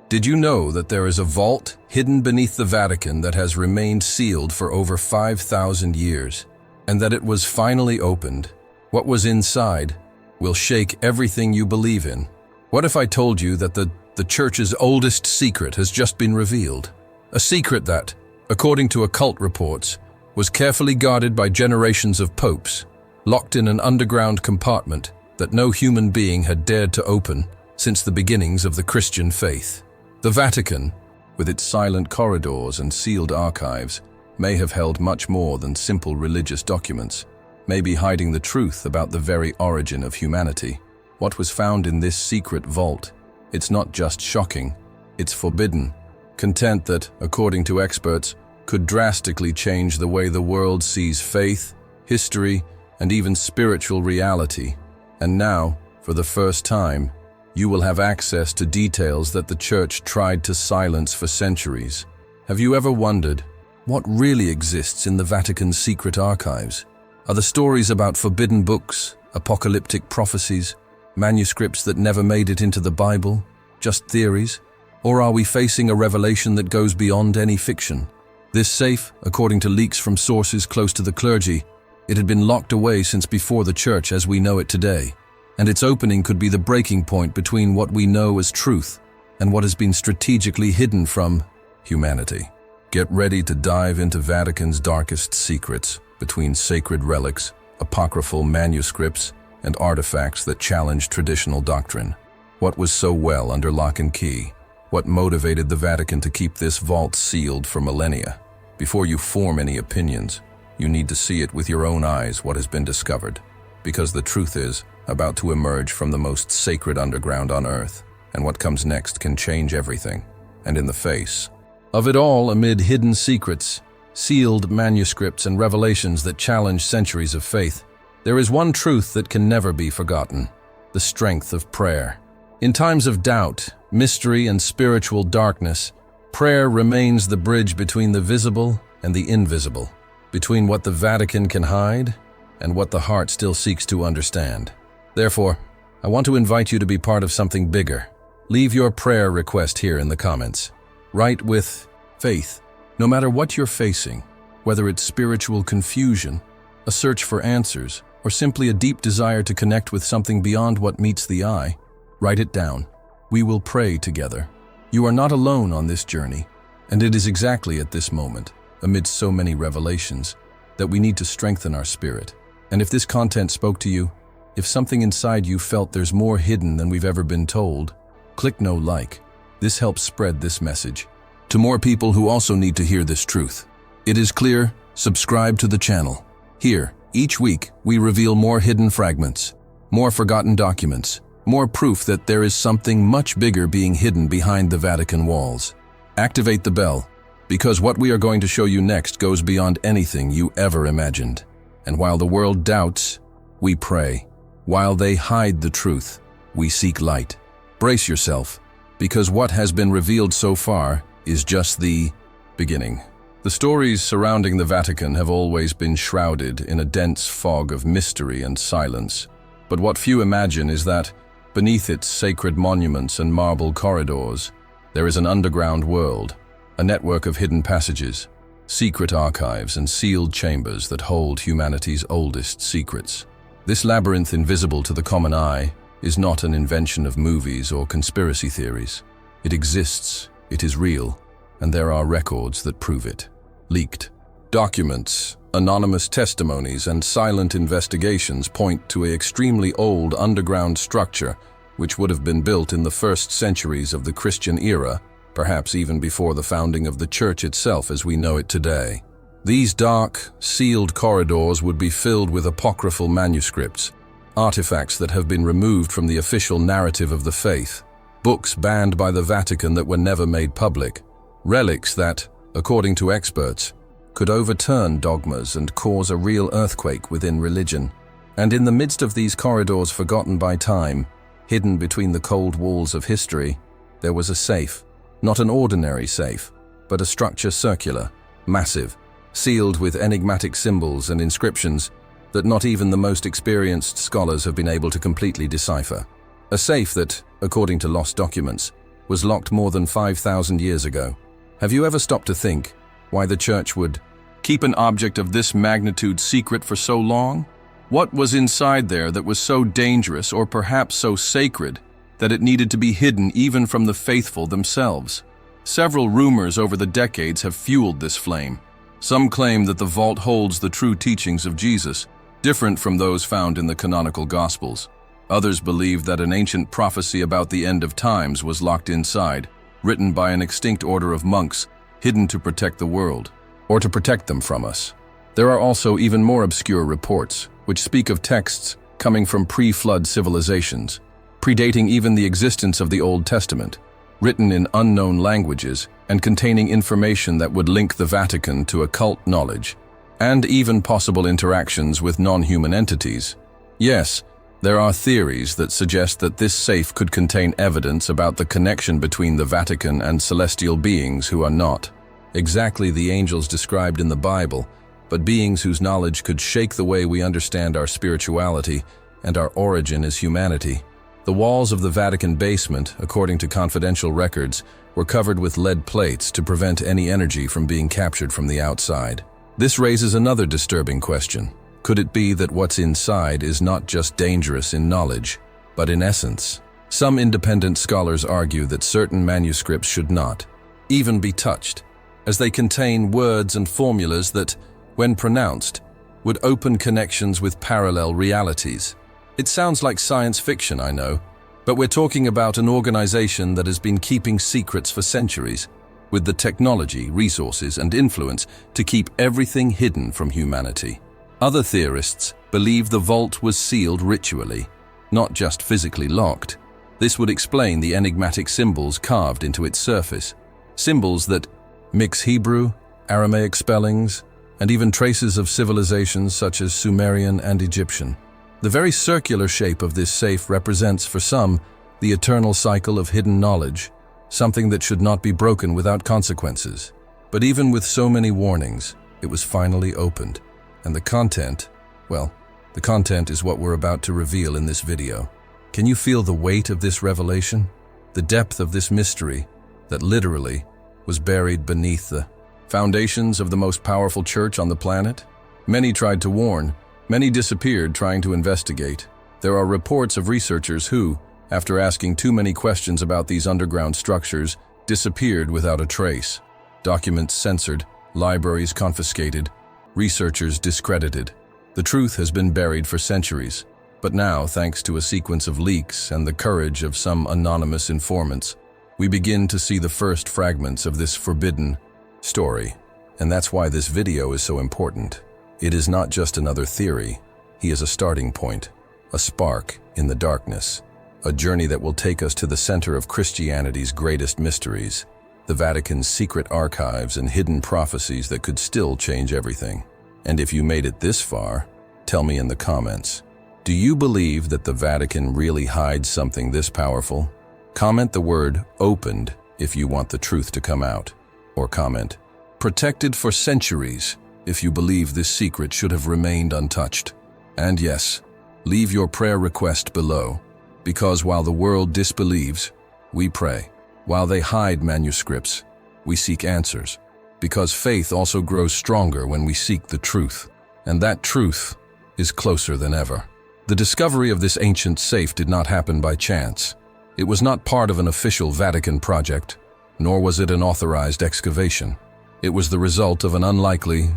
Did you know that there is a vault hidden beneath the Vatican that has remained sealed for over 5,000 years, and that it was finally opened? What was inside will shake everything you believe in. What if I told you that the Church's oldest secret has just been revealed? A secret that, according to occult reports, was carefully guarded by generations of popes, locked in an underground compartment that no human being had dared to open since the beginnings of the Christian faith. The Vatican, with its silent corridors and sealed archives, may have held much more than simple religious documents, maybe hiding the truth about the very origin of humanity. What was found in this secret vault, it's not just shocking, it's forbidden. Content that, according to experts, could drastically change the way the world sees faith, history, and even spiritual reality. And now, for the first time, you will have access to details that the Church tried to silence for centuries. Have you ever wondered what really exists in the Vatican's secret archives? Are the stories about forbidden books, apocalyptic prophecies, manuscripts that never made it into the Bible, just theories? Or are we facing a revelation that goes beyond any fiction? This safe, according to leaks from sources close to the clergy, it had been locked away since before the Church as we know it today, and its opening could be the breaking point between what we know as truth and what has been strategically hidden from humanity. Get ready to dive into Vatican's darkest secrets, between sacred relics, apocryphal manuscripts, and artifacts that challenge traditional doctrine. What was so well under lock and key? What motivated the Vatican to keep this vault sealed for millennia? Before you form any opinions, you need to see it with your own eyes what has been discovered, because the truth is about to emerge from the most sacred underground on earth, and what comes next can change everything. And in the face of it all, amid hidden secrets, sealed manuscripts, and revelations that challenge centuries of faith, there is one truth that can never be forgotten: the strength of prayer. In times of doubt, mystery, and spiritual darkness, prayer remains the bridge between the visible and the invisible, between what the Vatican can hide and what the heart still seeks to understand. Therefore, I want to invite you to be part of something bigger. Leave your prayer request here in the comments. Write with faith. No matter what you're facing, whether it's spiritual confusion, a search for answers, or simply a deep desire to connect with something beyond what meets the eye, write it down. We will pray together. You are not alone on this journey, and it is exactly at this moment, amidst so many revelations, that we need to strengthen our spirit. And if this content spoke to you, if something inside you felt there's more hidden than we've ever been told, click no like. This helps spread this message to more people who also need to hear this truth. It is clear, subscribe to the channel. Here, each week, we reveal more hidden fragments, more forgotten documents, more proof that there is something much bigger being hidden behind the Vatican walls. Activate the bell, because what we are going to show you next goes beyond anything you ever imagined. And while the world doubts, we pray. While they hide the truth, we seek light. Brace yourself, because what has been revealed so far is just the beginning. The stories surrounding the Vatican have always been shrouded in a dense fog of mystery and silence. But what few imagine is that, beneath its sacred monuments and marble corridors, there is an underground world, a network of hidden passages, secret archives, and sealed chambers that hold humanity's oldest secrets. This labyrinth, invisible to the common eye, is not an invention of movies or conspiracy theories. It exists, it is real, and there are records that prove it. Leaked documents, anonymous testimonies, and silent investigations point to an extremely old underground structure which would have been built in the first centuries of the Christian era, perhaps even before the founding of the Church itself as we know it today. These dark, sealed corridors would be filled with apocryphal manuscripts, artifacts that have been removed from the official narrative of the faith, books banned by the Vatican that were never made public, relics that, according to experts, could overturn dogmas and cause a real earthquake within religion. And in the midst of these corridors forgotten by time, hidden between the cold walls of history, there was a safe, not an ordinary safe, but a structure circular, massive, sealed with enigmatic symbols and inscriptions that not even the most experienced scholars have been able to completely decipher. A safe that, according to lost documents, was locked more than 5,000 years ago. Have you ever stopped to think why the Church would keep an object of this magnitude secret for so long? What was inside there that was so dangerous or perhaps so sacred that it needed to be hidden even from the faithful themselves? Several rumors over the decades have fueled this flame. Some claim that the vault holds the true teachings of Jesus, different from those found in the canonical Gospels. Others believe that an ancient prophecy about the end of times was locked inside, written by an extinct order of monks, hidden to protect the world, or to protect them from us. There are also even more obscure reports, which speak of texts coming from pre-flood civilizations, predating even the existence of the Old Testament, written in unknown languages and containing information that would link the Vatican to occult knowledge, and even possible interactions with non-human entities. Yes, there are theories that suggest that this safe could contain evidence about the connection between the Vatican and celestial beings who are not exactly the angels described in the Bible, but beings whose knowledge could shake the way we understand our spirituality and our origin as humanity. The walls of the Vatican basement, according to confidential records, were covered with lead plates to prevent any energy from being captured from the outside. This raises another disturbing question. Could it be that what's inside is not just dangerous in knowledge, but in essence? Some independent scholars argue that certain manuscripts should not even be touched, as they contain words and formulas that, when pronounced, would open connections with parallel realities. It sounds like science fiction, I know, but we're talking about an organization that has been keeping secrets for centuries, with the technology, resources, and influence to keep everything hidden from humanity. Other theorists believe the vault was sealed ritually, not just physically locked. This would explain the enigmatic symbols carved into its surface, symbols that mix Hebrew, Aramaic spellings, and even traces of civilizations such as Sumerian and Egyptian. The very circular shape of this safe represents, for some, the eternal cycle of hidden knowledge, something that should not be broken without consequences. But even with so many warnings, it was finally opened. And the content, well, the content is what we're about to reveal in this video. Can you feel the weight of this revelation? The depth of this mystery that literally was buried beneath the foundations of the most powerful church on the planet? Many tried to warn, many disappeared trying to investigate. There are reports of researchers who, after asking too many questions about these underground structures, disappeared without a trace. Documents censored, libraries confiscated, researchers discredited. The truth has been buried for centuries, but now, thanks to a sequence of leaks and the courage of some anonymous informants, we begin to see the first fragments of this forbidden story. And that's why this video is so important. It is not just another theory. He is a starting point, a spark in the darkness, a journey that will take us to the center of Christianity's greatest mysteries, the Vatican's secret archives and hidden prophecies that could still change everything. And if you made it this far, tell me in the comments, do you believe that the Vatican really hides something this powerful? Comment the word "opened" if you want the truth to come out, or comment "protected for centuries" if you believe this secret should have remained untouched. And yes, leave your prayer request below, because while the world disbelieves, we pray. While they hide manuscripts, we seek answers, because faith also grows stronger when we seek the truth, and that truth is closer than ever. The discovery of this ancient safe did not happen by chance. It was not part of an official Vatican project, nor was it an authorized excavation. It was the result of an unlikely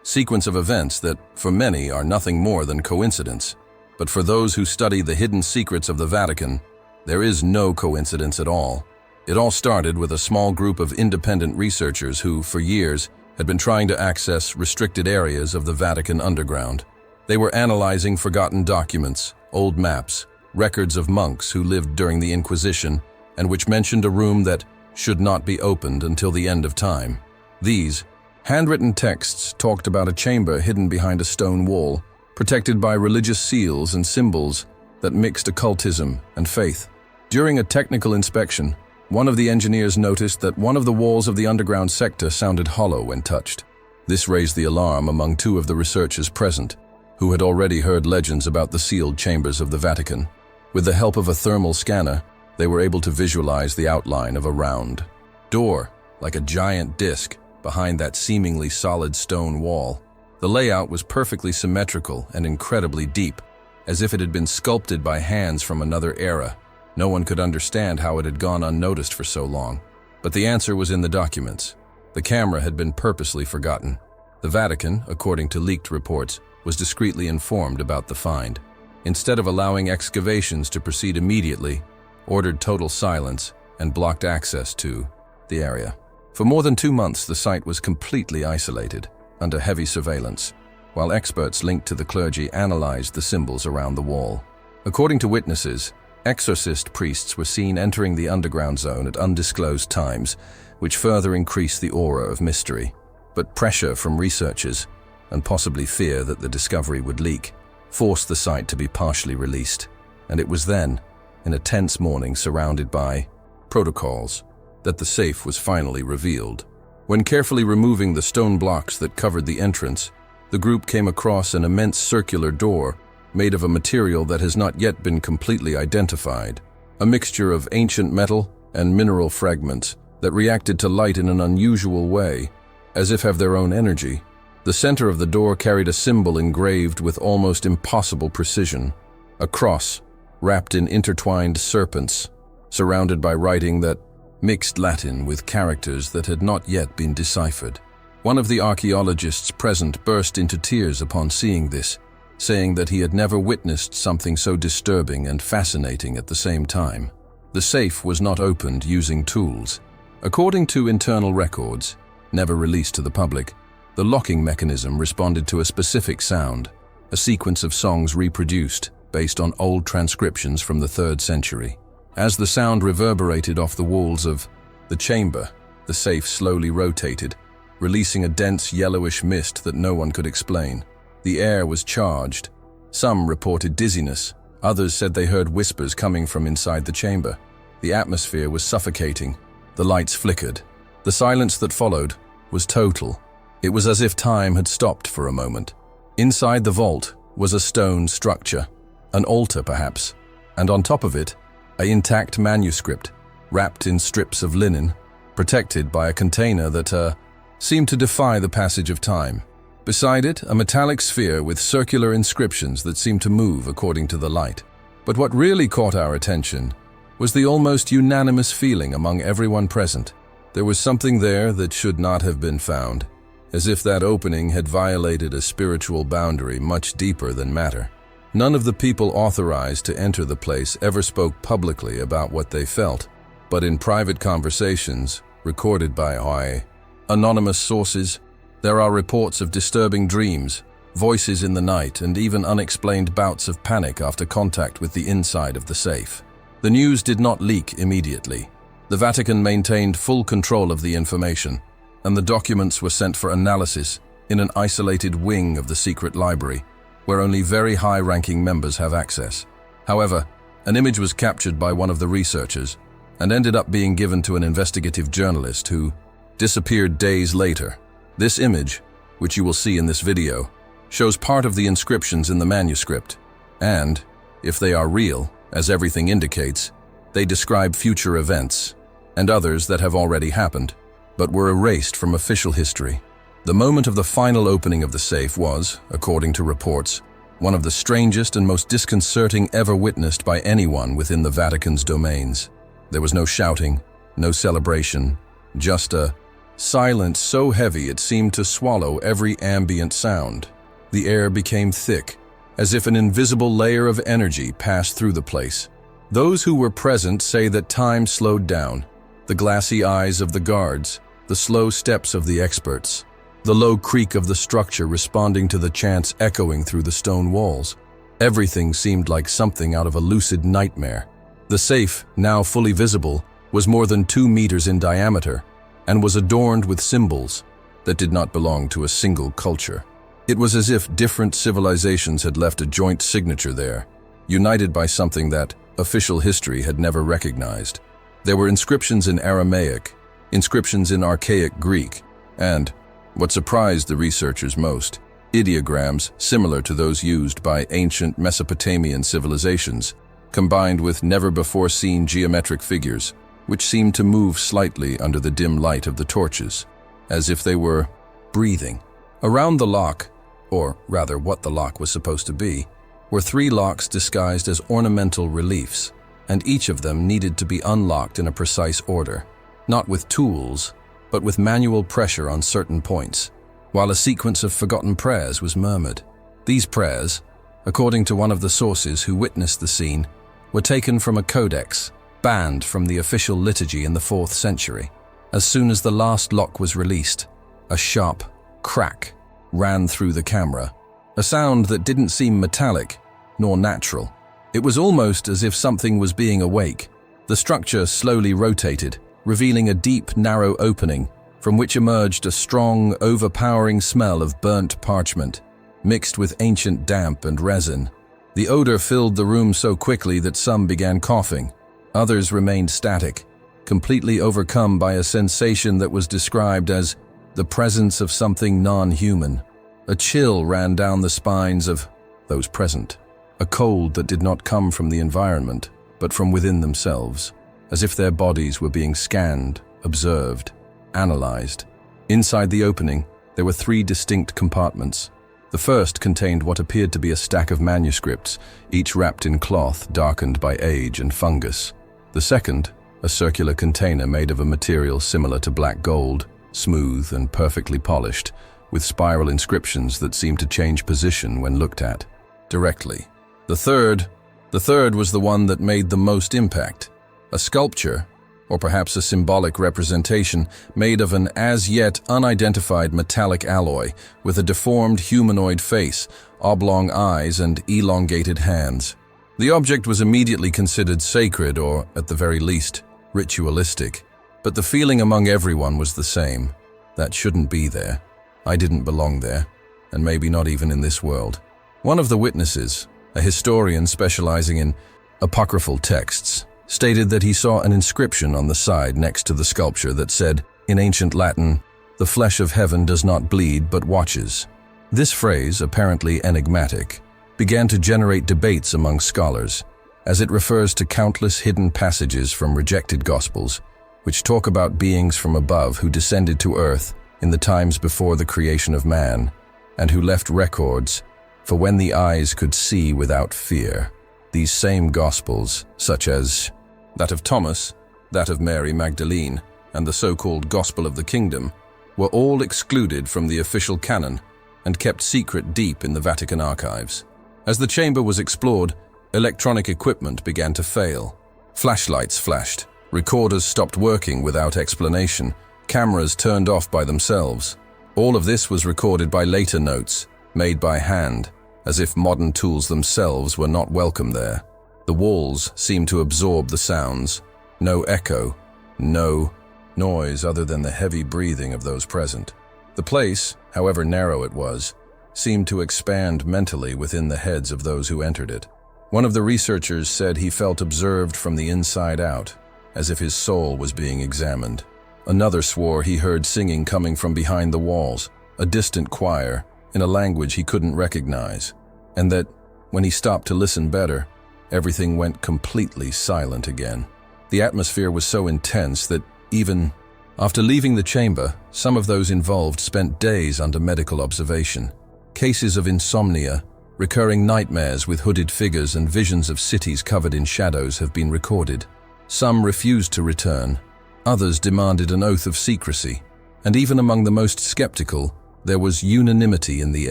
sequence of events that, for many, are nothing more than coincidence. But for those who study the hidden secrets of the Vatican, there is no coincidence at all. It all started with a small group of independent researchers who, for years, had been trying to access restricted areas of the Vatican underground. They were analyzing forgotten documents, old maps, records of monks who lived during the Inquisition, and which mentioned a room that should not be opened until the end of time. These handwritten texts talked about a chamber hidden behind a stone wall, protected by religious seals and symbols that mixed occultism and faith. During a technical inspection, one of the engineers noticed that one of the walls of the underground sector sounded hollow when touched. This raised the alarm among two of the researchers present, who had already heard legends about the sealed chambers of the Vatican. With the help of a thermal scanner, They were able to visualize the outline of a round door, like a giant disc, behind that seemingly solid stone wall. The layout was perfectly symmetrical and incredibly deep, as if it had been sculpted by hands from another era. No one could understand how it had gone unnoticed for so long. But the answer was in the documents. The camera had been purposely forgotten. The Vatican, according to leaked reports, was discreetly informed about the find. Instead of allowing excavations to proceed immediately, ordered total silence and blocked access to the area. For more than 2 months, the site was completely isolated, under heavy surveillance, while experts linked to the clergy analyzed the symbols around the wall. According to witnesses, exorcist priests were seen entering the underground zone at undisclosed times, which further increased the aura of mystery. But pressure from researchers, and possibly fear that the discovery would leak, forced the site to be partially released. And it was then, in a tense morning surrounded by protocols, that the safe was finally revealed. When carefully removing the stone blocks that covered the entrance, the group came across an immense circular door made of a material that has not yet been completely identified, a mixture of ancient metal and mineral fragments that reacted to light in an unusual way, as if have their own energy. The center of the door carried a symbol engraved with almost impossible precision, a cross wrapped in intertwined serpents, surrounded by writing that mixed Latin with characters that had not yet been deciphered. One of the archaeologists present burst into tears upon seeing this, saying that he had never witnessed something so disturbing and fascinating at the same time. The safe was not opened using tools. According to internal records, never released to the public, the locking mechanism responded to a specific sound, a sequence of songs reproduced based on old transcriptions from the 3rd century. As the sound reverberated off the walls of the chamber, the safe slowly rotated, releasing a dense yellowish mist that no one could explain. The air was charged. Some reported dizziness. Others said they heard whispers coming from inside the chamber. The atmosphere was suffocating. The lights flickered. The silence that followed was total. It was as if time had stopped for a moment. Inside the vault was a stone structure, an altar perhaps, and on top of it, an intact manuscript, wrapped in strips of linen, protected by a container that seemed to defy the passage of time. Beside it, a metallic sphere with circular inscriptions that seemed to move according to the light. But what really caught our attention was the almost unanimous feeling among everyone present. There was something there that should not have been found, as if that opening had violated a spiritual boundary much deeper than matter. None of the people authorized to enter the place ever spoke publicly about what they felt, but in private conversations, recorded by anonymous sources, there are reports of disturbing dreams, voices in the night, and even unexplained bouts of panic after contact with the inside of the safe. The news did not leak immediately. The Vatican maintained full control of the information, and the documents were sent for analysis in an isolated wing of the secret library, where only very high-ranking members have access. However, an image was captured by one of the researchers and ended up being given to an investigative journalist who disappeared days later. This image, which you will see in this video, shows part of the inscriptions in the manuscript, and, if they are real, as everything indicates, they describe future events, and others that have already happened, but were erased from official history. The moment of the final opening of the safe was, according to reports, one of the strangest and most disconcerting ever witnessed by anyone within the Vatican's domains. There was no shouting, no celebration, just a silence so heavy it seemed to swallow every ambient sound. The air became thick, as if an invisible layer of energy passed through the place. Those who were present say that time slowed down, the glassy eyes of the guards, the slow steps of the experts, the low creak of the structure responding to the chants echoing through the stone walls. Everything seemed like something out of a lucid nightmare. The safe, now fully visible, was more than 2 meters in diameter and was adorned with symbols that did not belong to a single culture. It was as if different civilizations had left a joint signature there, united by something that official history had never recognized. There were inscriptions in Aramaic, inscriptions in archaic Greek, and, what surprised the researchers most, ideograms similar to those used by ancient Mesopotamian civilizations, combined with never-before-seen geometric figures, which seemed to move slightly under the dim light of the torches, as if they were breathing. Around the lock, or rather what the lock was supposed to be, were 3 locks disguised as ornamental reliefs, and each of them needed to be unlocked in a precise order, not with tools, but with manual pressure on certain points, while a sequence of forgotten prayers was murmured. These prayers, according to one of the sources who witnessed the scene, were taken from a codex, banned from the official liturgy in the 4th century. As soon as the last lock was released, a sharp crack ran through the camera, a sound that didn't seem metallic nor natural. It was almost as if something was being awake. The structure slowly rotated, revealing a deep, narrow opening from which emerged a strong, overpowering smell of burnt parchment, mixed with ancient damp and resin. The odor filled the room so quickly that some began coughing. Others remained static, completely overcome by a sensation that was described as the presence of something non-human. A chill ran down the spines of those present, a cold that did not come from the environment, but from within themselves, as if their bodies were being scanned, observed, analyzed. Inside the opening, there were 3 distinct compartments. The first contained what appeared to be a stack of manuscripts, each wrapped in cloth darkened by age and fungus. The second, a circular container made of a material similar to black gold, smooth and perfectly polished, with spiral inscriptions that seemed to change position when looked at directly. The third was the one that made the most impact. A sculpture, or perhaps a symbolic representation, made of an as-yet unidentified metallic alloy with a deformed humanoid face, oblong eyes, and elongated hands. The object was immediately considered sacred or, at the very least, ritualistic. But the feeling among everyone was the same. That shouldn't be there. I didn't belong there, and maybe not even in this world. One of the witnesses, a historian specializing in apocryphal texts, stated that he saw an inscription on the side next to the sculpture that said, in ancient Latin, "The flesh of heaven does not bleed but watches." This phrase, apparently enigmatic, began to generate debates among scholars, as it refers to countless hidden passages from rejected gospels, which talk about beings from above who descended to earth in the times before the creation of man, and who left records for when the eyes could see without fear. These same gospels, such as that of Thomas, that of Mary Magdalene, and the so-called Gospel of the Kingdom, were all excluded from the official canon and kept secret deep in the Vatican archives. As the chamber was explored, electronic equipment began to fail. Flashlights flashed, recorders stopped working without explanation, cameras turned off by themselves. All of this was recorded by later notes, made by hand, as if modern tools themselves were not welcome there. The walls seemed to absorb the sounds. No echo, no noise other than the heavy breathing of those present. The place, however narrow it was, seemed to expand mentally within the heads of those who entered it. One of the researchers said he felt observed from the inside out, as if his soul was being examined. Another swore he heard singing coming from behind the walls, a distant choir, in a language he couldn't recognize, and that, when he stopped to listen better, everything went completely silent again. The atmosphere was so intense that even after leaving the chamber, some of those involved spent days under medical observation. Cases of insomnia, recurring nightmares with hooded figures, and visions of cities covered in shadows have been recorded. Some refused to return. Others demanded an oath of secrecy. And even among the most skeptical, there was unanimity in the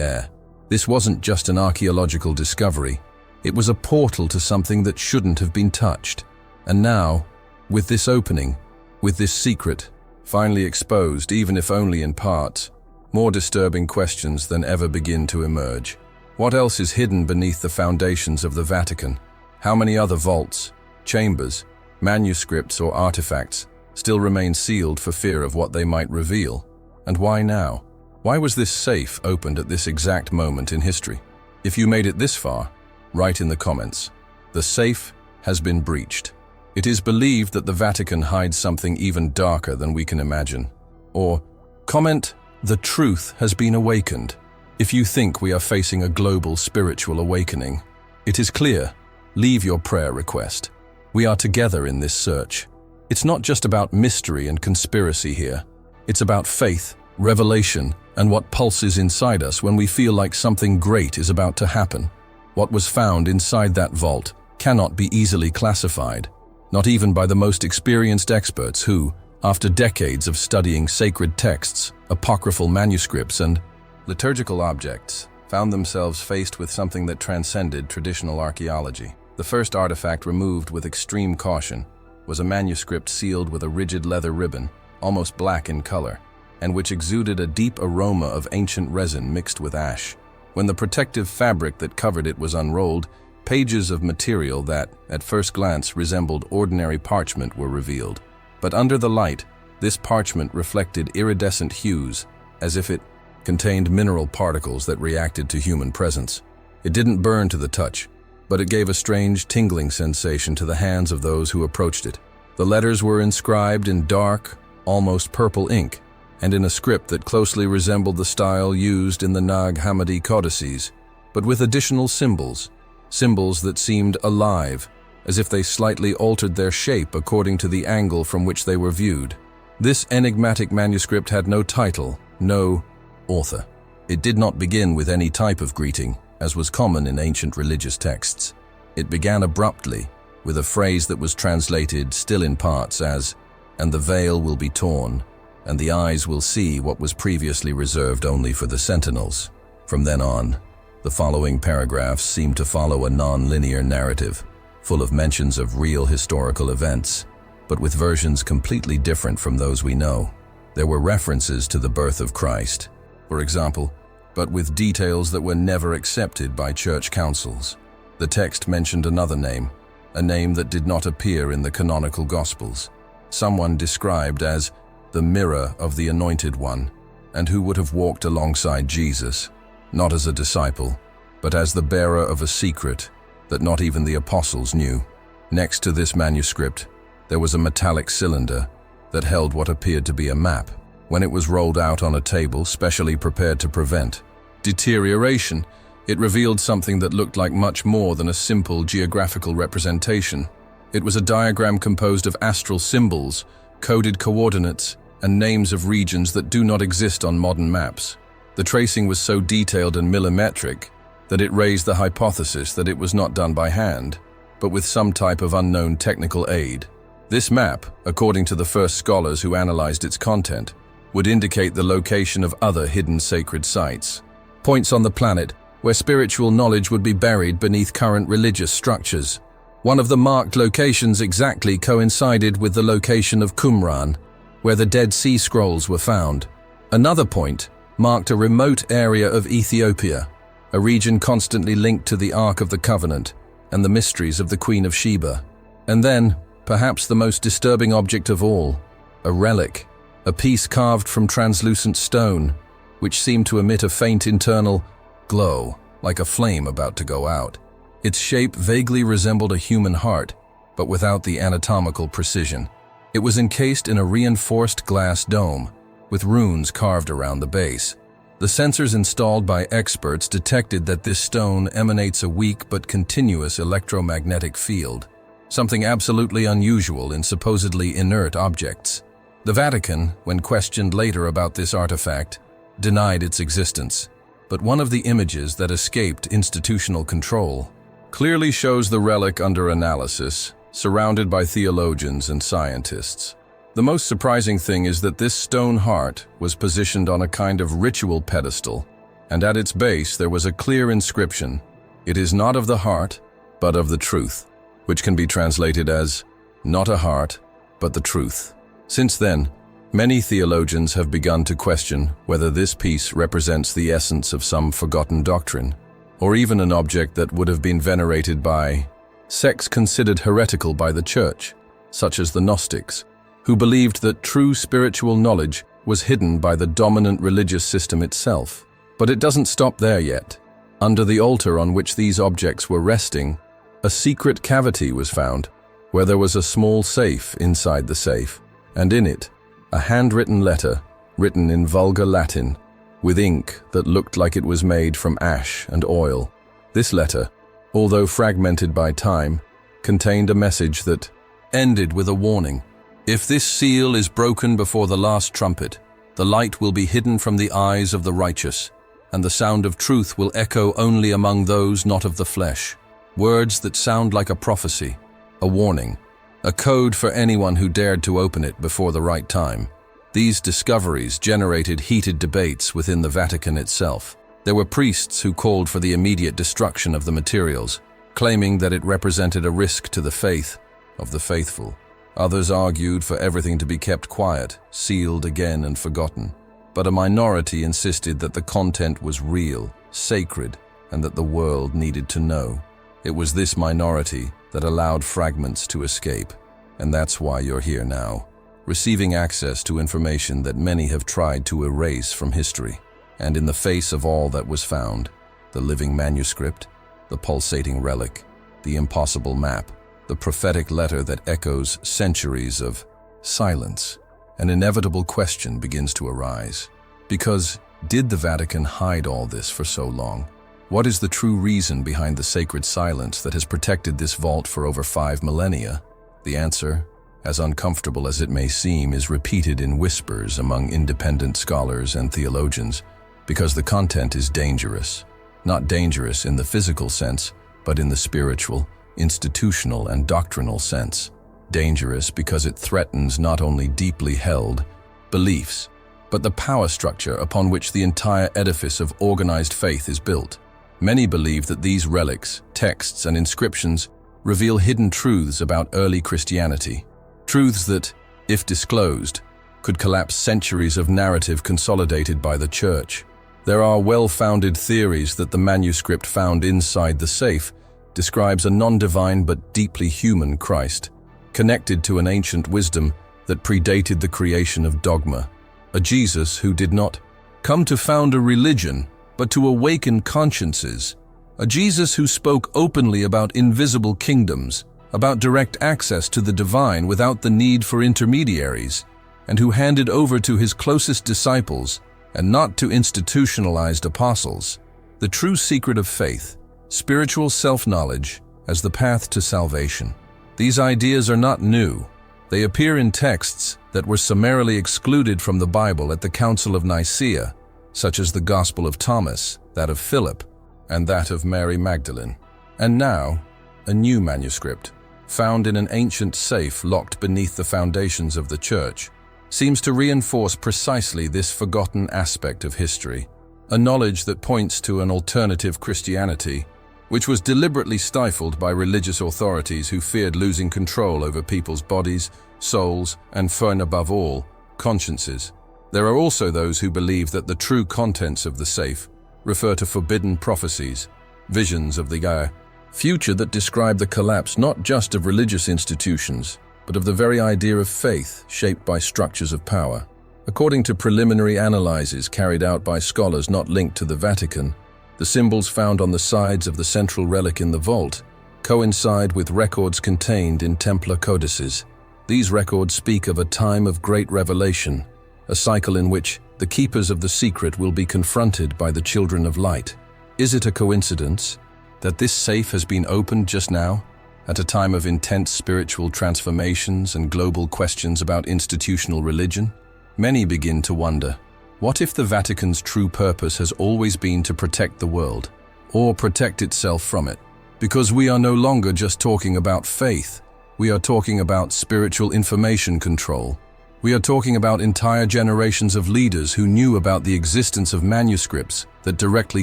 air. This wasn't just an archaeological discovery. It was a portal to something that shouldn't have been touched. And now, with this opening, with this secret, finally exposed, even if only in part, more disturbing questions than ever begin to emerge. What else is hidden beneath the foundations of the Vatican? How many other vaults, chambers, manuscripts or artifacts still remain sealed for fear of what they might reveal? And why now? Why was this safe opened at this exact moment in history? If you made it this far, write in the comments. The safe has been breached. It is believed that the Vatican hides something even darker than we can imagine. Or comment, "The truth has been awakened." If you think we are facing a global spiritual awakening, it is clear. leave your prayer request. We are together in this search. It's not just about mystery and conspiracy here. It's about faith, revelation, and what pulses inside us when we feel like something great is about to happen. What was found inside that vault cannot be easily classified, not even by the most experienced experts who, after decades of studying sacred texts, apocryphal manuscripts, and liturgical objects, found themselves faced with something that transcended traditional archaeology. The first artifact removed with extreme caution was a manuscript sealed with a rigid leather ribbon, almost black in color, and which exuded a deep aroma of ancient resin mixed with ash. When the protective fabric that covered it was unrolled, pages of material that, at first glance, resembled ordinary parchment were revealed. But under the light, this parchment reflected iridescent hues, as if it contained mineral particles that reacted to human presence. It didn't burn to the touch, but it gave a strange tingling sensation to the hands of those who approached it. The letters were inscribed in dark, almost purple ink, and in a script that closely resembled the style used in the Nag Hammadi codices, but with additional symbols that seemed alive, as if they slightly altered their shape according to the angle from which they were viewed. This enigmatic manuscript had no title, no author. It did not begin with any type of greeting, as was common in ancient religious texts. It began abruptly, with a phrase that was translated, still in parts, as, "And the veil will be torn, and the eyes will see what was previously reserved only for the sentinels." From then on, the following paragraphs seemed to follow a non-linear narrative, full of mentions of real historical events, but with versions completely different from those we know. There were references to the birth of Christ, for example, but with details that were never accepted by church councils. The text mentioned another name, a name that did not appear in the canonical Gospels, someone described as the mirror of the Anointed One, and who would have walked alongside Jesus, not as a disciple, but as the bearer of a secret that not even the apostles knew. Next to this manuscript, there was a metallic cylinder that held what appeared to be a map. When it was rolled out on a table specially prepared to prevent deterioration, it revealed something that looked like much more than a simple geographical representation. It was a diagram composed of astral symbols, coded coordinates, and names of regions that do not exist on modern maps. The tracing was so detailed and millimetric that it raised the hypothesis that it was not done by hand, but with some type of unknown technical aid. This map, according to the first scholars who analyzed its content, would indicate the location of other hidden sacred sites, points on the planet where spiritual knowledge would be buried beneath current religious structures. One of the marked locations exactly coincided with the location of Qumran, where the Dead Sea Scrolls were found. Another point marked a remote area of Ethiopia, a region constantly linked to the Ark of the Covenant and the mysteries of the Queen of Sheba. And then, perhaps the most disturbing object of all, a relic, a piece carved from translucent stone, which seemed to emit a faint internal glow, like a flame about to go out. Its shape vaguely resembled a human heart, but without the anatomical precision. It was encased in a reinforced glass dome, with runes carved around the base. The sensors installed by experts detected that this stone emanates a weak but continuous electromagnetic field, something absolutely unusual in supposedly inert objects. The Vatican, when questioned later about this artifact, denied its existence, but one of the images that escaped institutional control clearly shows the relic under analysis, surrounded by theologians and scientists. The most surprising thing is that this stone heart was positioned on a kind of ritual pedestal, and at its base there was a clear inscription, "It is not of the heart, but of the truth," which can be translated as, "Not a heart, but the truth." Since then, many theologians have begun to question whether this piece represents the essence of some forgotten doctrine, or even an object that would have been venerated by sects considered heretical by the Church, such as the Gnostics, who believed that true spiritual knowledge was hidden by the dominant religious system itself. But it doesn't stop there yet. Under the altar on which these objects were resting, a secret cavity was found, where there was a small safe inside the safe, and in it, a handwritten letter written in vulgar Latin, with ink that looked like it was made from ash and oil. This letter, although fragmented by time, contained a message that ended with a warning. If this seal is broken before the last trumpet, the light will be hidden from the eyes of the righteous, and the sound of truth will echo only among those not of the flesh. Words that sound like a prophecy, a warning, a code for anyone who dared to open it before the right time. These discoveries generated heated debates within the Vatican itself. There were priests who called for the immediate destruction of the materials, claiming that it represented a risk to the faith of the faithful. Others argued for everything to be kept quiet, sealed again and forgotten. But a minority insisted that the content was real, sacred, and that the world needed to know. It was this minority that allowed fragments to escape, and that's why you're here now, receiving access to information that many have tried to erase from history. And in the face of all that was found, the living manuscript, the pulsating relic, the impossible map, the prophetic letter that echoes centuries of silence, an inevitable question begins to arise. Because did the Vatican hide all this for so long? What is the true reason behind the sacred silence that has protected this vault for over 5 millennia? The answer, as uncomfortable as it may seem, is repeated in whispers among independent scholars and theologians, because the content is dangerous. Not dangerous in the physical sense, but in the spiritual, institutional, and doctrinal sense. Dangerous because it threatens not only deeply held beliefs, but the power structure upon which the entire edifice of organized faith is built. Many believe that these relics, texts, and inscriptions reveal hidden truths about early Christianity, truths that, if disclosed, could collapse centuries of narrative consolidated by the Church. There are well-founded theories that the manuscript found inside the safe describes a non-divine but deeply human Christ, connected to an ancient wisdom that predated the creation of dogma, a Jesus who did not come to found a religion, but to awaken consciences, a Jesus who spoke openly about invisible kingdoms, about direct access to the divine without the need for intermediaries, and who handed over to his closest disciples, and not to institutionalized apostles, the true secret of faith, spiritual self-knowledge as the path to salvation. These ideas are not new. They appear in texts that were summarily excluded from the Bible at the Council of Nicaea, such as the Gospel of Thomas, that of Philip, and that of Mary Magdalene. And now, a new manuscript, found in an ancient safe locked beneath the foundations of the Church, seems to reinforce precisely this forgotten aspect of history, a knowledge that points to an alternative Christianity, which was deliberately stifled by religious authorities who feared losing control over people's bodies, souls, and, above all, consciences. There are also those who believe that the true contents of the safe refer to forbidden prophecies, visions of the future that describe the collapse not just of religious institutions, but of the very idea of faith shaped by structures of power. According to preliminary analyses carried out by scholars not linked to the Vatican, the symbols found on the sides of the central relic in the vault coincide with records contained in Templar codices. These records speak of a time of great revelation, a cycle in which the keepers of the secret will be confronted by the children of light. Is it a coincidence that this safe has been opened just now, at a time of intense spiritual transformations and global questions about institutional religion? Many begin to wonder, what if the Vatican's true purpose has always been to protect the world, or protect itself from it? Because we are no longer just talking about faith, we are talking about spiritual information control. We are talking about entire generations of leaders who knew about the existence of manuscripts that directly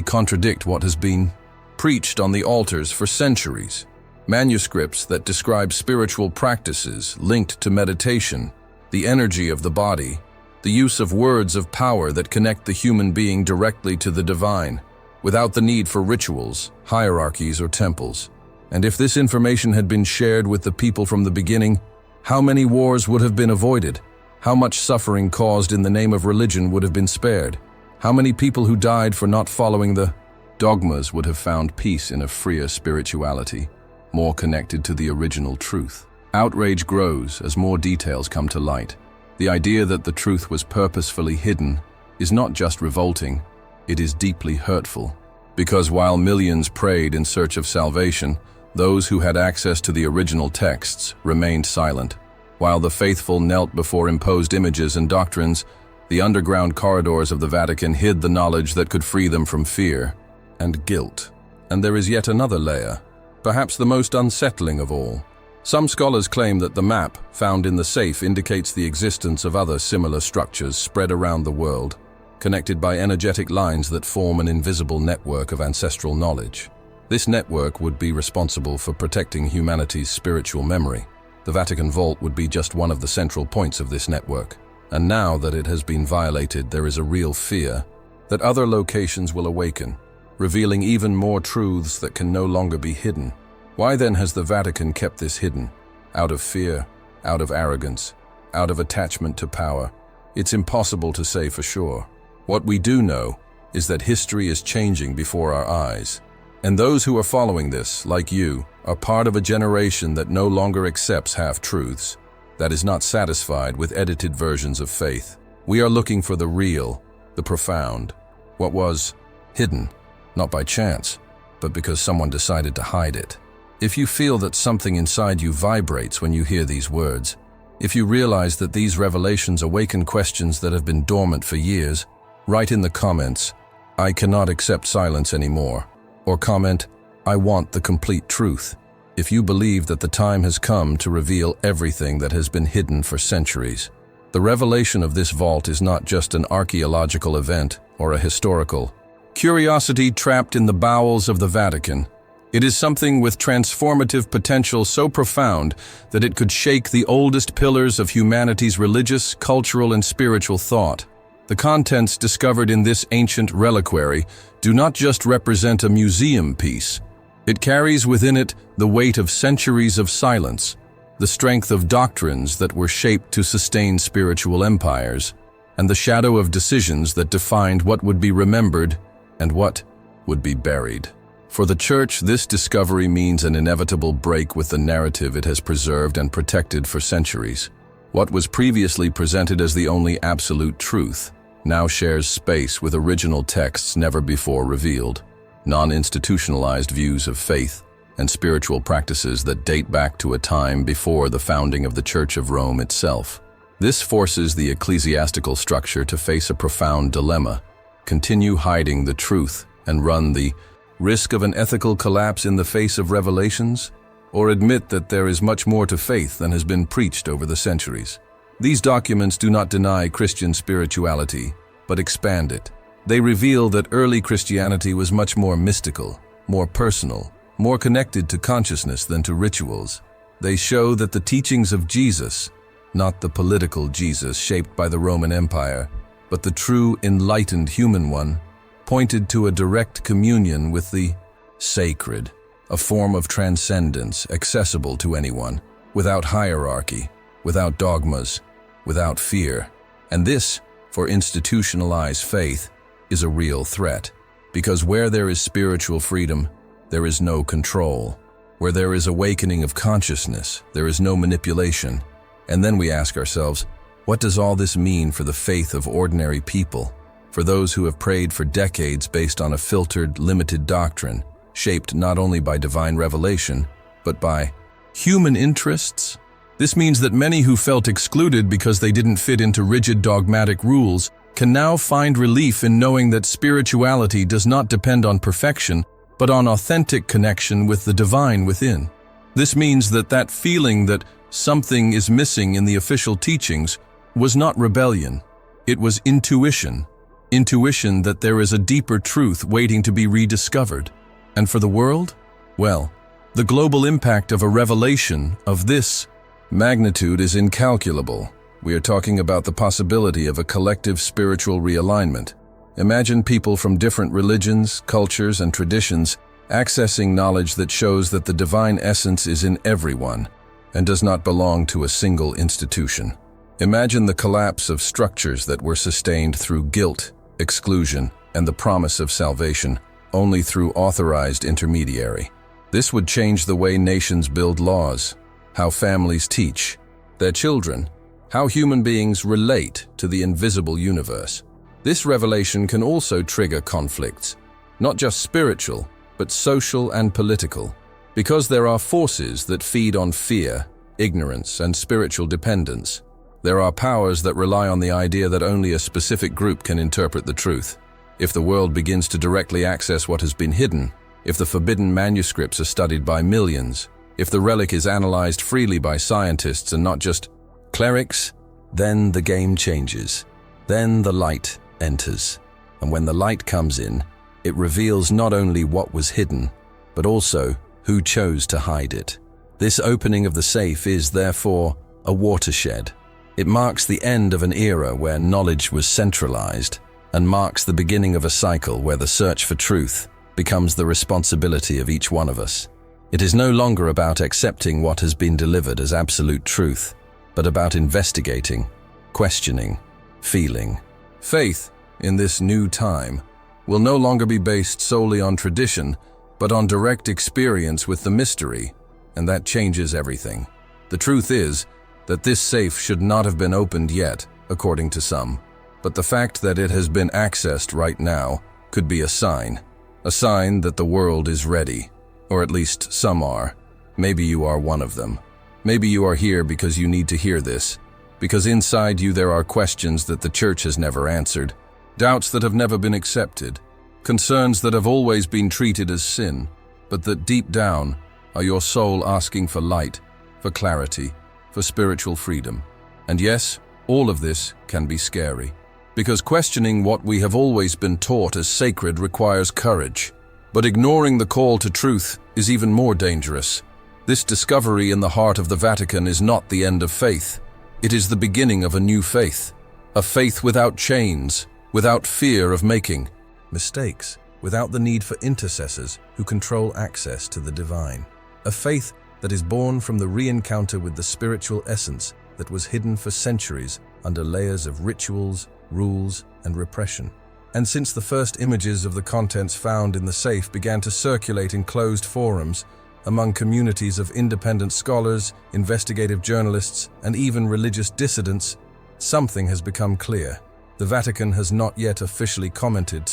contradict what has been preached on the altars for centuries. Manuscripts that describe spiritual practices linked to meditation, the energy of the body, the use of words of power that connect the human being directly to the divine, without the need for rituals, hierarchies, or temples. And if this information had been shared with the people from the beginning, how many wars would have been avoided? How much suffering caused in the name of religion would have been spared? How many people who died for not following the dogmas would have found peace in a freer spirituality, more connected to the original truth? Outrage grows as more details come to light. The idea that the truth was purposefully hidden is not just revolting, it is deeply hurtful. Because while millions prayed in search of salvation, those who had access to the original texts remained silent. While the faithful knelt before imposed images and doctrines, the underground corridors of the Vatican hid the knowledge that could free them from fear and guilt. And there is yet another layer, perhaps the most unsettling of all. Some scholars claim that the map found in the safe indicates the existence of other similar structures spread around the world, connected by energetic lines that form an invisible network of ancestral knowledge. This network would be responsible for protecting humanity's spiritual memory. The Vatican Vault would be just one of the central points of this network. And now that it has been violated, there is a real fear that other locations will awaken, revealing even more truths that can no longer be hidden. Why then has the Vatican kept this hidden? Out of fear, out of arrogance, out of attachment to power? It's impossible to say for sure. What we do know is that history is changing before our eyes. And those who are following this, like you, are part of a generation that no longer accepts half-truths, that is not satisfied with edited versions of faith. We are looking for the real, the profound, what was hidden, not by chance, but because someone decided to hide it. If you feel that something inside you vibrates when you hear these words, if you realize that these revelations awaken questions that have been dormant for years, write in the comments, "I cannot accept silence anymore," or comment, "I want the complete truth." If you believe that the time has come to reveal everything that has been hidden for centuries. The revelation of this vault is not just an archaeological event or a historical curiosity trapped in the bowels of the Vatican. It is something with transformative potential so profound that it could shake the oldest pillars of humanity's religious, cultural, and spiritual thought. The contents discovered in this ancient reliquary do not just represent a museum piece. It carries within it the weight of centuries of silence, the strength of doctrines that were shaped to sustain spiritual empires, and the shadow of decisions that defined what would be remembered and what would be buried. For the Church, this discovery means an inevitable break with the narrative it has preserved and protected for centuries. What was previously presented as the only absolute truth now shares space with original texts never before revealed, non-institutionalized views of faith, and spiritual practices that date back to a time before the founding of the Church of Rome itself. This forces the ecclesiastical structure to face a profound dilemma: continue hiding the truth and run the risk of an ethical collapse in the face of revelations, or admit that there is much more to faith than has been preached over the centuries. These documents do not deny Christian spirituality, but expand it. They reveal that early Christianity was much more mystical, more personal, more connected to consciousness than to rituals. They show that the teachings of Jesus, not the political Jesus shaped by the Roman Empire, but the true enlightened human one, pointed to a direct communion with the sacred, a form of transcendence accessible to anyone, without hierarchy, without dogmas, without fear. And this, for institutionalized faith, is a real threat. Because where there is spiritual freedom, there is no control. Where there is awakening of consciousness, there is no manipulation. And then we ask ourselves, what does all this mean for the faith of ordinary people? For those who have prayed for decades based on a filtered, limited doctrine, shaped not only by divine revelation, but by human interests? This means that many who felt excluded because they didn't fit into rigid dogmatic rules can now find relief in knowing that spirituality does not depend on perfection, but on authentic connection with the divine within. This means that that feeling that something is missing in the official teachings was not rebellion. It was intuition. Intuition that there is a deeper truth waiting to be rediscovered. And for the world? Well, the global impact of a revelation of this magnitude is incalculable. We are talking about the possibility of a collective spiritual realignment. Imagine people from different religions, cultures, and traditions accessing knowledge that shows that the divine essence is in everyone and does not belong to a single institution. Imagine the collapse of structures that were sustained through guilt, exclusion, and the promise of salvation only through authorized intermediary. This would change the way nations build laws, how families teach their children, how human beings relate to the invisible universe. This revelation can also trigger conflicts. not just spiritual, but social and political. Because there are forces that feed on fear, ignorance, and spiritual dependence. There are powers that rely on the idea that only a specific group can interpret the truth. If the world begins to directly access what has been hidden, if the forbidden manuscripts are studied by millions, if the relic is analyzed freely by scientists and not just clerics, then the game changes. Then the light enters. And when the light comes in, it reveals not only what was hidden, but also who chose to hide it. This opening of the safe is, therefore, a watershed. It marks the end of an era where knowledge was centralized and marks the beginning of a cycle where the search for truth becomes the responsibility of each one of us. It is no longer about accepting what has been delivered as absolute truth, but about investigating, questioning, feeling. Faith, in this new time, will no longer be based solely on tradition, but on direct experience with the mystery, and that changes everything. The truth is that this safe should not have been opened yet, according to some, but the fact that it has been accessed right now could be a sign that the world is ready, or at least some are. Maybe you are one of them. Maybe you are here because you need to hear this, because inside you there are questions that the church has never answered, doubts that have never been accepted, concerns that have always been treated as sin, but that deep down are your soul asking for light, for clarity, for spiritual freedom. And yes, all of this can be scary, because questioning what we have always been taught as sacred requires courage. But ignoring the call to truth is even more dangerous. This discovery in the heart of the Vatican is not the end of faith. It is the beginning of a new faith, a faith without chains, without fear of making mistakes, without the need for intercessors who control access to the divine. A faith that is born from the re-encounter with the spiritual essence that was hidden for centuries under layers of rituals, rules, and repression. And since the first images of the contents found in the safe began to circulate in closed forums among communities of independent scholars, investigative journalists, and even religious dissidents, something has become clear. The Vatican has not yet officially commented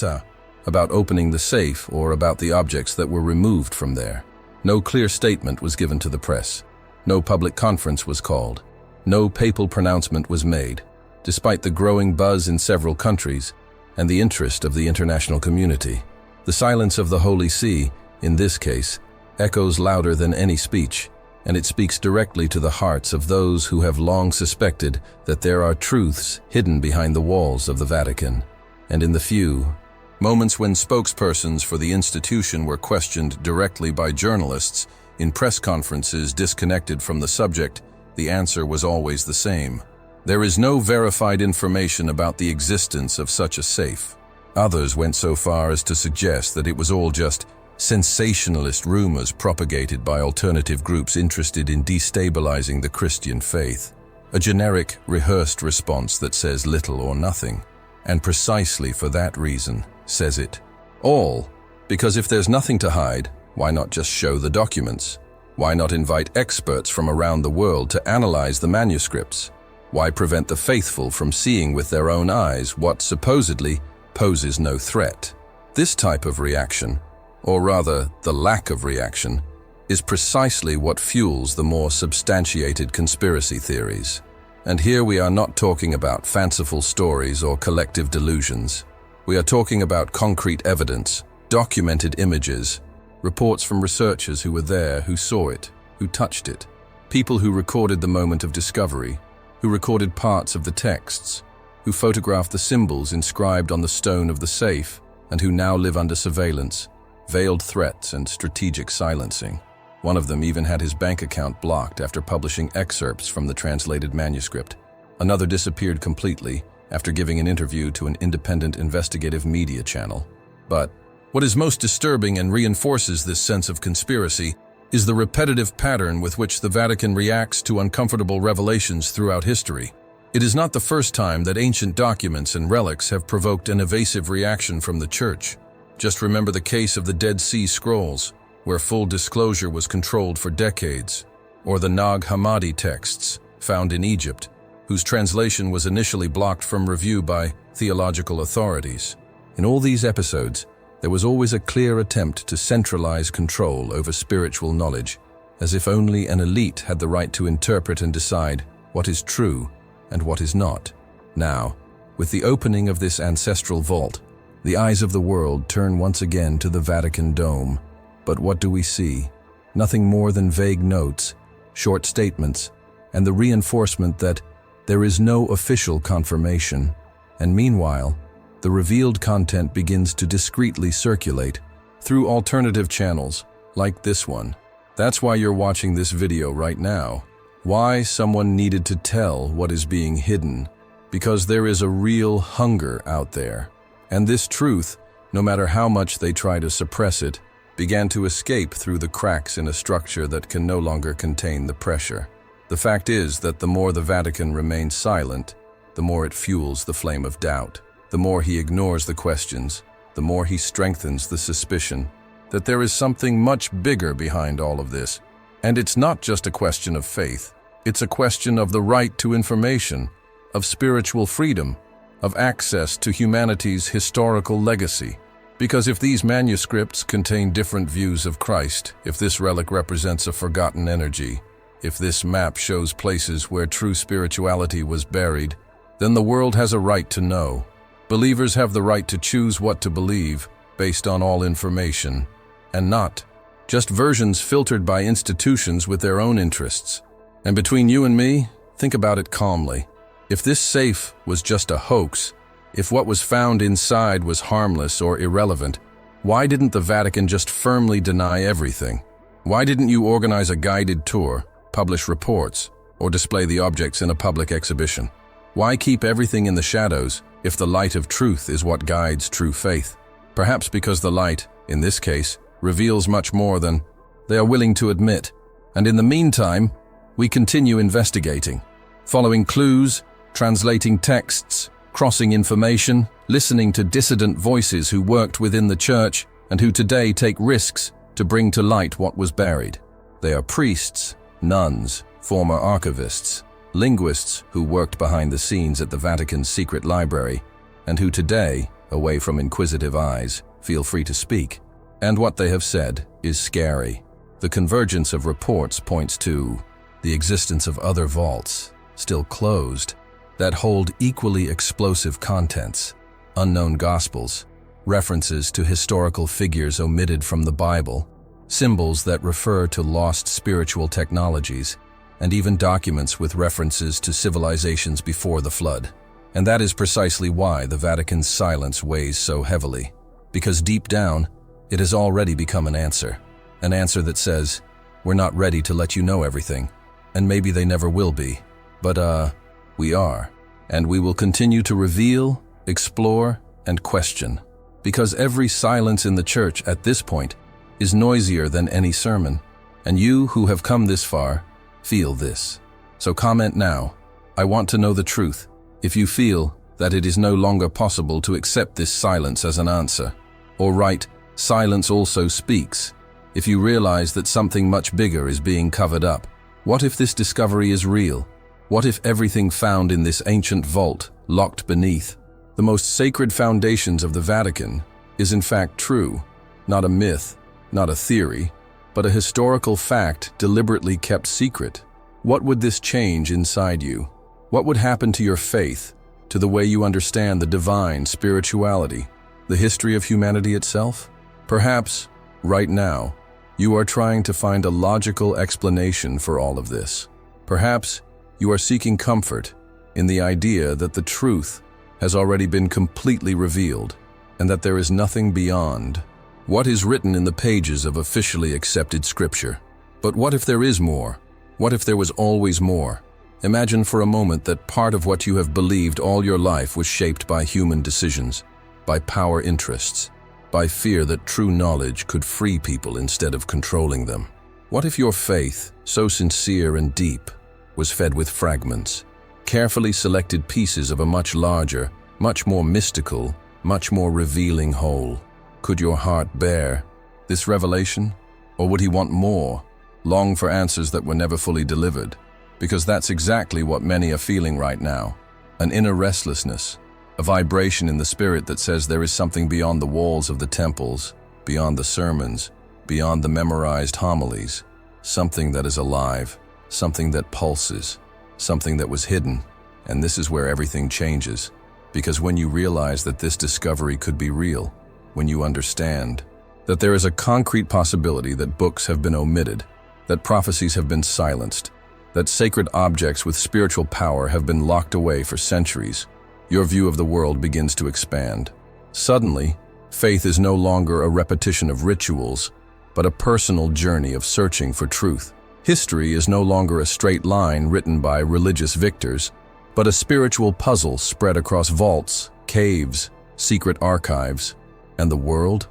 about opening the safe or about the objects that were removed from there. No clear statement was given to the press. No public conference was called. No papal pronouncement was made, despite the growing buzz in several countries and the interest of the international community. The silence of the Holy See, in this case, echoes louder than any speech, and it speaks directly to the hearts of those who have long suspected that there are truths hidden behind the walls of the Vatican. And in the few moments when spokespersons for the institution were questioned directly by journalists in press conferences disconnected from the subject, the answer was always the same. There is no verified information about the existence of such a safe. Others went so far as to suggest that it was all just sensationalist rumors propagated by alternative groups interested in destabilizing the Christian faith. A generic, rehearsed response that says little or nothing, and precisely for that reason says it all. Because if there's nothing to hide, why not just show the documents? Why not invite experts from around the world to analyze the manuscripts? Why prevent the faithful from seeing with their own eyes what supposedly poses no threat? This type of reaction, or rather the lack of reaction, is precisely what fuels the more substantiated conspiracy theories. And here we are not talking about fanciful stories or collective delusions. We are talking about concrete evidence, documented images, reports from researchers who were there, who saw it, who touched it, people who recorded the moment of discovery, who recorded parts of the texts, who photographed the symbols inscribed on the stone of the safe, and who now live under surveillance, veiled threats, and strategic silencing. One of them even had his bank account blocked after publishing excerpts from the translated manuscript. Another disappeared completely after giving an interview to an independent investigative media channel. But what is most disturbing and reinforces this sense of conspiracy is the repetitive pattern with which the Vatican reacts to uncomfortable revelations throughout history. It is not the first time that ancient documents and relics have provoked an evasive reaction from the Church. Just remember the case of the Dead Sea Scrolls, where full disclosure was controlled for decades, or the Nag Hammadi texts, found in Egypt, whose translation was initially blocked from review by theological authorities. In all these episodes, there was always a clear attempt to centralize control over spiritual knowledge, as if only an elite had the right to interpret and decide what is true and what is not. Now, with the opening of this ancestral vault, the eyes of the world turn once again to the Vatican dome. But what do we see? Nothing more than vague notes, short statements, and the reinforcement that there is no official confirmation. And meanwhile, the revealed content begins to discreetly circulate through alternative channels, like this one. That's why you're watching this video right now. Why someone needed to tell what is being hidden. Because there is a real hunger out there. And this truth, no matter how much they try to suppress it, began to escape through the cracks in a structure that can no longer contain the pressure. The fact is that the more the Vatican remains silent, the more it fuels the flame of doubt. The more he ignores the questions, the more he strengthens the suspicion that there is something much bigger behind all of this. And it's not just a question of faith. It's a question of the right to information, of spiritual freedom, of access to humanity's historical legacy. Because if these manuscripts contain different views of Christ, if this relic represents a forgotten energy, if this map shows places where true spirituality was buried, then the world has a right to know. Believers have the right to choose what to believe based on all information, and not just versions filtered by institutions with their own interests. And between you and me, think about it calmly. If this safe was just a hoax, if what was found inside was harmless or irrelevant, why didn't the Vatican just firmly deny everything? Why didn't you organize a guided tour, publish reports, or display the objects in a public exhibition? Why keep everything in the shadows if the light of truth is what guides true faith? Perhaps because the light, in this case, reveals much more than they are willing to admit. And in the meantime, we continue investigating, following clues, translating texts, crossing information, listening to dissident voices who worked within the church and who today take risks to bring to light what was buried. They are priests, nuns, former archivists, linguists who worked behind the scenes at the Vatican's secret library and who today, away from inquisitive eyes, feel free to speak. And what they have said is scary. The convergence of reports points to the existence of other vaults, still closed, that hold equally explosive contents, unknown gospels, references to historical figures omitted from the Bible, symbols that refer to lost spiritual technologies, and even documents with references to civilizations before the flood. And that is precisely why the Vatican's silence weighs so heavily, because deep down, it has already become an answer that says, we're not ready to let you know everything, and maybe they never will be, but we are, and we will continue to reveal, explore, and question, because every silence in the church at this point is noisier than any sermon, and you who have come this far feel this. So comment now. I want to know the truth. If you feel that it is no longer possible to accept this silence as an answer, or write, silence also speaks, if you realize that something much bigger is being covered up. What if this discovery is real? What if everything found in this ancient vault, locked beneath the most sacred foundations of the Vatican, is in fact true? Not a myth, not a theory, but a historical fact deliberately kept secret. What would this change inside you? What would happen to your faith, to the way you understand the divine, spirituality, the history of humanity itself? Perhaps, right now, you are trying to find a logical explanation for all of this. Perhaps you are seeking comfort in the idea that the truth has already been completely revealed and that there is nothing beyond what is written in the pages of officially accepted scripture. But what if there is more? What if there was always more? Imagine for a moment that part of what you have believed all your life was shaped by human decisions, by power interests, by fear that true knowledge could free people instead of controlling them. What if your faith, so sincere and deep, was fed with fragments, carefully selected pieces of a much larger, much more mystical, much more revealing whole? Could your heart bear this revelation? Or would he want more, long for answers that were never fully delivered? Because that's exactly what many are feeling right now, an inner restlessness, a vibration in the spirit that says there is something beyond the walls of the temples, beyond the sermons, beyond the memorized homilies, something that is alive, something that pulses, something that was hidden. And this is where everything changes, because when you realize that this discovery could be real, when you understand that there is a concrete possibility that books have been omitted, that prophecies have been silenced, that sacred objects with spiritual power have been locked away for centuries, your view of the world begins to expand. Suddenly, faith is no longer a repetition of rituals, but a personal journey of searching for truth. History is no longer a straight line written by religious victors, but a spiritual puzzle spread across vaults, caves, secret archives. And the world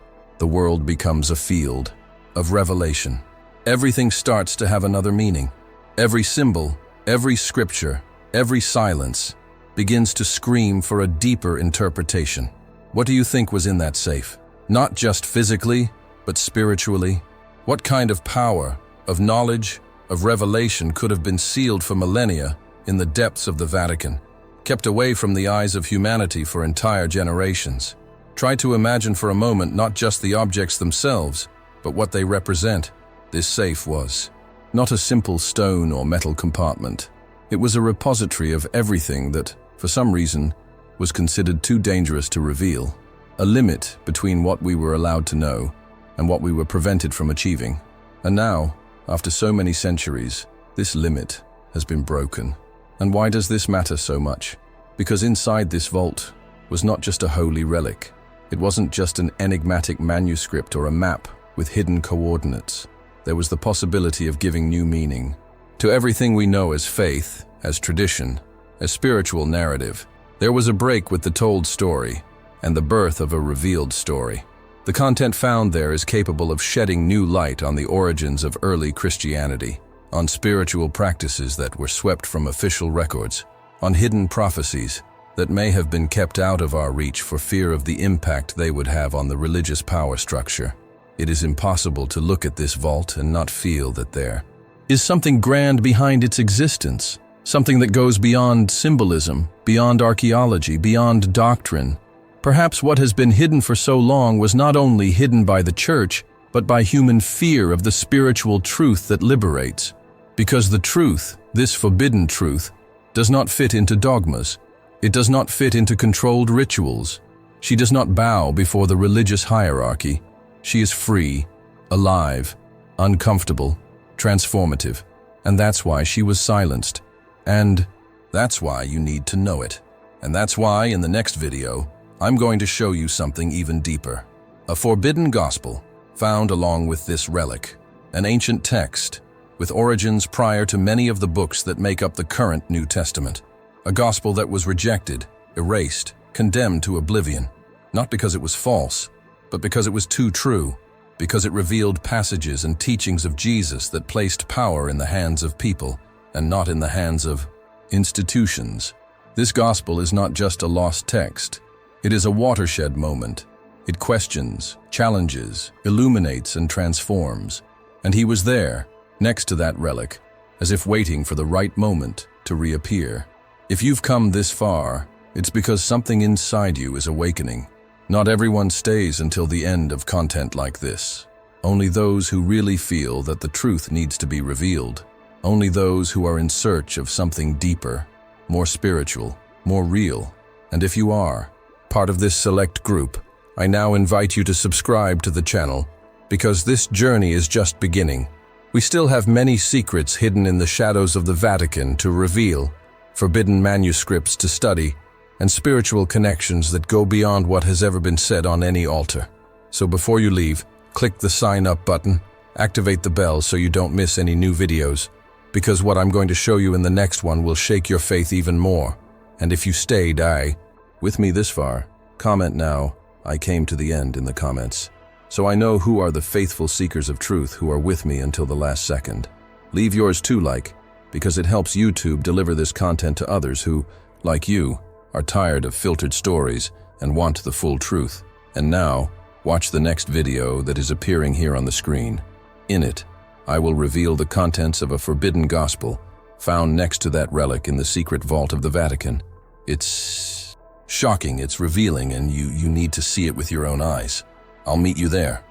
becomes a field of revelation. Everything starts to have another meaning. Every symbol, every scripture, every silence begins to scream for a deeper interpretation. What do you think was in that safe? Not just physically, but spiritually? What kind of power, of knowledge, of revelation could have been sealed for millennia in the depths of the Vatican, kept away from the eyes of humanity for entire generations? Try to imagine for a moment not just the objects themselves, but what they represent. This safe was not a simple stone or metal compartment. It was a repository of everything that, for some reason, was considered too dangerous to reveal, a limit between what we were allowed to know and what we were prevented from achieving. And now, after so many centuries, this limit has been broken. And why does this matter so much? Because inside this vault was not just a holy relic. It wasn't just an enigmatic manuscript or a map with hidden coordinates. There was the possibility of giving new meaning to everything we know as faith, as tradition, as spiritual narrative. There was a break with the told story and the birth of a revealed story. The content found there is capable of shedding new light on the origins of early Christianity, on spiritual practices that were swept from official records, on hidden prophecies that may have been kept out of our reach for fear of the impact they would have on the religious power structure. It is impossible to look at this vault and not feel that there is something grand behind its existence, something that goes beyond symbolism, beyond archaeology, beyond doctrine. Perhaps what has been hidden for so long was not only hidden by the church, but by human fear of the spiritual truth that liberates. Because the truth, this forbidden truth, does not fit into dogmas. It does not fit into controlled rituals. She does not bow before the religious hierarchy. She is free, alive, uncomfortable, transformative. And that's why she was silenced. And that's why you need to know it. And that's why in the next video, I'm going to show you something even deeper. A forbidden gospel found along with this relic, an ancient text with origins prior to many of the books that make up the current New Testament. A gospel that was rejected, erased, condemned to oblivion, not because it was false, but because it was too true, because it revealed passages and teachings of Jesus that placed power in the hands of people and not in the hands of institutions. This gospel is not just a lost text. It is a watershed moment. It questions, challenges, illuminates, and transforms. And he was there, next to that relic, as if waiting for the right moment to reappear. If you've come this far, it's because something inside you is awakening. Not everyone stays until the end of content like this. Only those who really feel that the truth needs to be revealed. Only those who are in search of something deeper, more spiritual, more real. And if you are part of this select group, I now invite you to subscribe to the channel, because this journey is just beginning. We still have many secrets hidden in the shadows of the Vatican to reveal, forbidden manuscripts to study, and spiritual connections that go beyond what has ever been said on any altar. So before you leave, click the sign up button, activate the bell so you don't miss any new videos, because what I'm going to show you in the next one will shake your faith even more. And if you stayed with me this far, comment now, I came to the end in the comments. So I know who are the faithful seekers of truth who are with me until the last second. Leave yours too, because it helps YouTube deliver this content to others who, like you, are tired of filtered stories and want the full truth. And now, watch the next video that is appearing here on the screen. In it, I will reveal the contents of a forbidden gospel found next to that relic in the secret vault of the Vatican. It's shocking, it's revealing, and you need to see it with your own eyes. I'll meet you there.